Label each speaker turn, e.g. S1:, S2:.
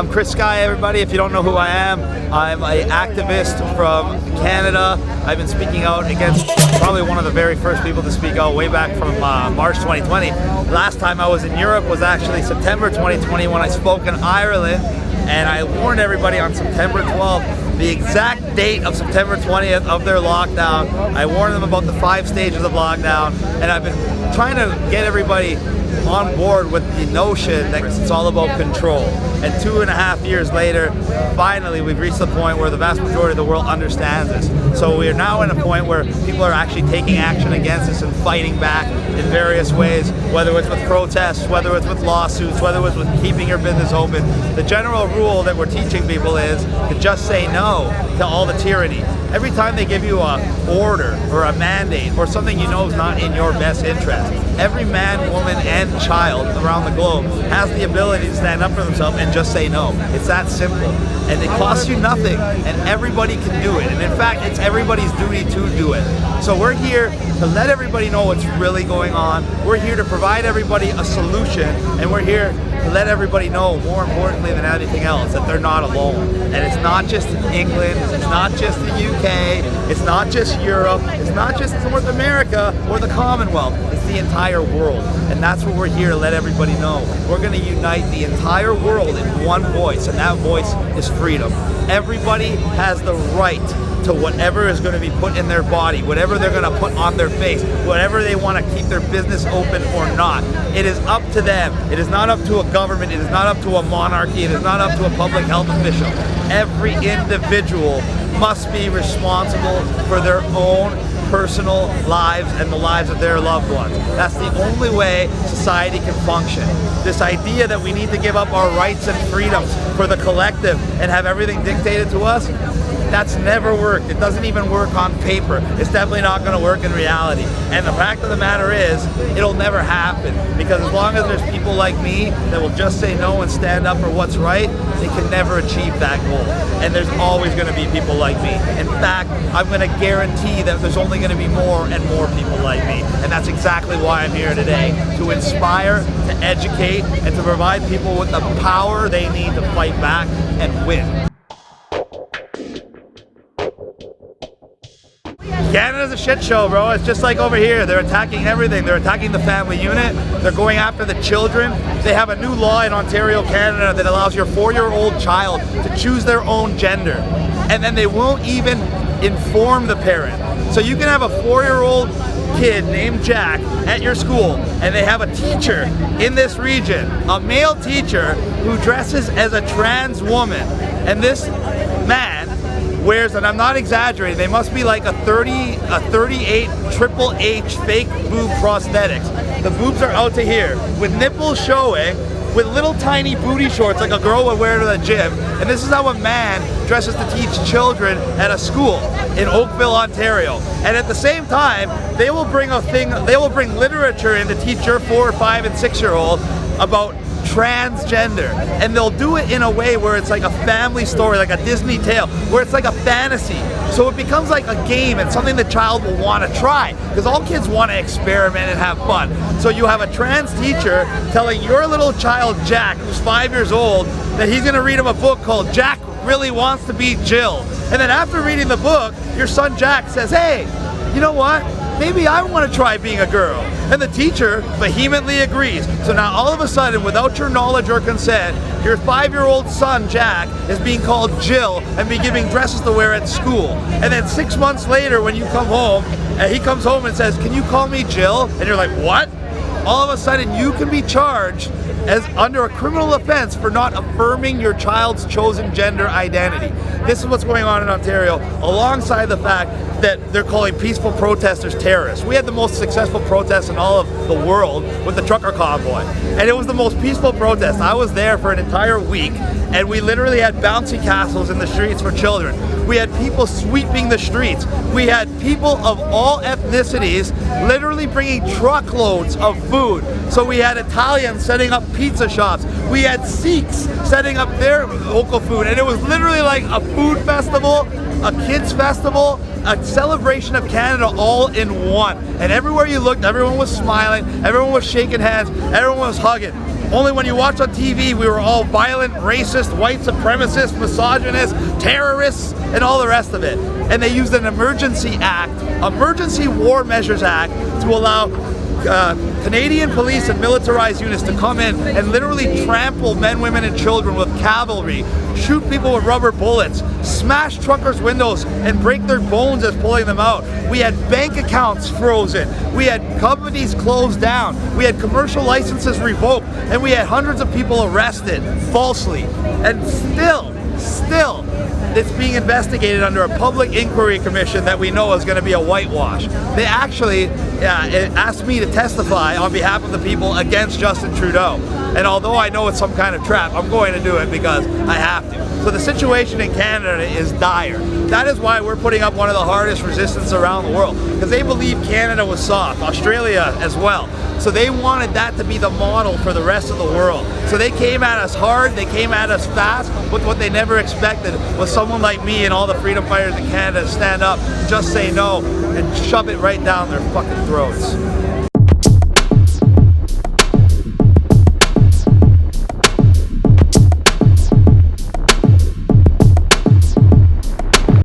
S1: I'm Chris Sky, everybody. If you don't know who I am, I'm an activist from Canada. I've been speaking out against probably one of the very first people to speak out way back from March 2020. Last time I was in Europe was actually September 2020 when I spoke in Ireland, and I warned everybody on September 12th, the exact date of September 20th of their lockdown. I warned them about the 5 stages of lockdown, and I've been trying to get everybody on board with the notion that it's all about control. And 2.5 years later, finally we've reached the point where the vast majority of the world understands this. So we are now in a point where people are actually taking action against this and fighting back in various ways, whether it's with protests, whether it's with lawsuits, whether it's with keeping your business open. The general rule that we're teaching people is to just say no to all the tyranny. Every time they give you an order or a mandate or something you know is not in your best interest, every man, woman, and child around the globe has the ability to stand up for themselves and just say no. It's that simple. And it costs you nothing, and everybody can do it. And in fact, it's everybody's duty to do it. So we're here to let everybody know what's really going on. We're here to provide everybody a solution, and we're here to let everybody know, more importantly than anything else, that they're not alone. And it's not just England, it's not just the UK, it's not just Europe, it's not just North America or the Commonwealth, it's the entire world. And that's what we're here to let everybody know. We're going to unite the entire world in one voice, and that voice is freedom. Everybody has the right to whatever is going to be put in their body, whatever they're going to put on their face, whatever they want to keep their business open or not. It is up to them. It is not up to a government. It is not up to a monarchy. It is not up to a public health official. Every individual must be responsible for their own personal lives and the lives of their loved ones. That's the only way society can function. This idea that we need to give up our rights and freedoms for the collective and have everything dictated to us, that's never worked. It doesn't even work on paper. It's definitely not going to work in reality. And the fact of the matter is, it'll never happen. Because as long as there's people like me that will just say no and stand up for what's right, they can never achieve that goal. And there's always going to be people like me. In fact, I'm going to guarantee that there's only going to be more and more people like me. And that's exactly why I'm here today, to inspire, to educate, and to provide people with the power they need to fight back and win. Canada's a shit show, bro. It's just like over here. They're attacking everything. They're attacking the family unit. They're going after the children. They have a new law in Ontario, Canada that allows your 4-year-old child to choose their own gender. And then they won't even inform the parent. So you can have a 4-year-old kid named Jack at your school, and they have a teacher in this region, a male teacher who dresses as a trans woman. And this man wears, and I'm not exaggerating, they must be like a 38 Triple H fake boob prosthetics. The boobs are out to here, with nipples showing, with little tiny booty shorts like a girl would wear to the gym. And this is how a man dresses to teach children at a school in Oakville, Ontario. And at the same time, they will bring literature in to teach your 4-, 5-, and 6-year-old about transgender, and they'll do it in a way where it's like a family story, like a Disney tale, where it's like a fantasy. So it becomes like a game and something the child will want to try, because all kids want to experiment and have fun. So you have a trans teacher telling your little child Jack, who's 5 years old, that he's going to read him a book called Jack Really Wants to Be Jill. And then after reading the book, your son Jack says, hey, you know what? Maybe I want to try being a girl. And the teacher vehemently agrees. So now all of a sudden, without your knowledge or consent, your 5-year-old son, Jack, is being called Jill and be giving dresses to wear at school. And then 6 months later, when you come home, and he comes home and says, can you call me Jill? And you're like, what? All of a sudden, you can be charged as under a criminal offense for not affirming your child's chosen gender identity. This is what's going on in Ontario, alongside the fact that they're calling peaceful protesters terrorists. We had the most successful protest in all of the world with the trucker convoy, and it was the most peaceful protest. I was there for an entire week, and we literally had bouncy castles in the streets for children. We had people sweeping the streets. We had people of all ethnicities literally bringing truckloads of food. So we had Italians setting up pizza shops. We had Sikhs setting up their local food, and it was literally like a food festival, a kids festival, a celebration of Canada all in one. And everywhere you looked, everyone was smiling, everyone was shaking hands, everyone was hugging. Only when you watch on TV, we were all violent, racist, white supremacists, misogynists, terrorists, and all the rest of it. And they used an emergency act, Emergency War Measures Act, to allow Canadian police and militarized units to come in and literally trample men, women, and children with cavalry, shoot people with rubber bullets, smash truckers' windows, and break their bones as pulling them out. We had bank accounts frozen. We had companies closed down. We had commercial licenses revoked, and we had hundreds of people arrested falsely. And still, it's being investigated under a public inquiry commission that we know is going to be a whitewash. They actually asked me to testify on behalf of the people against Justin Trudeau. And although I know it's some kind of trap, I'm going to do it because I have to. So the situation in Canada is dire. That is why we're putting up one of the hardest resistance around the world, because they believe Canada was soft, Australia as well. So they wanted that to be the model for the rest of the world. So they came at us hard, they came at us fast, but what they never expected was someone like me and all the freedom fighters in Canada to stand up, just say no, and shove it right down their fucking throats.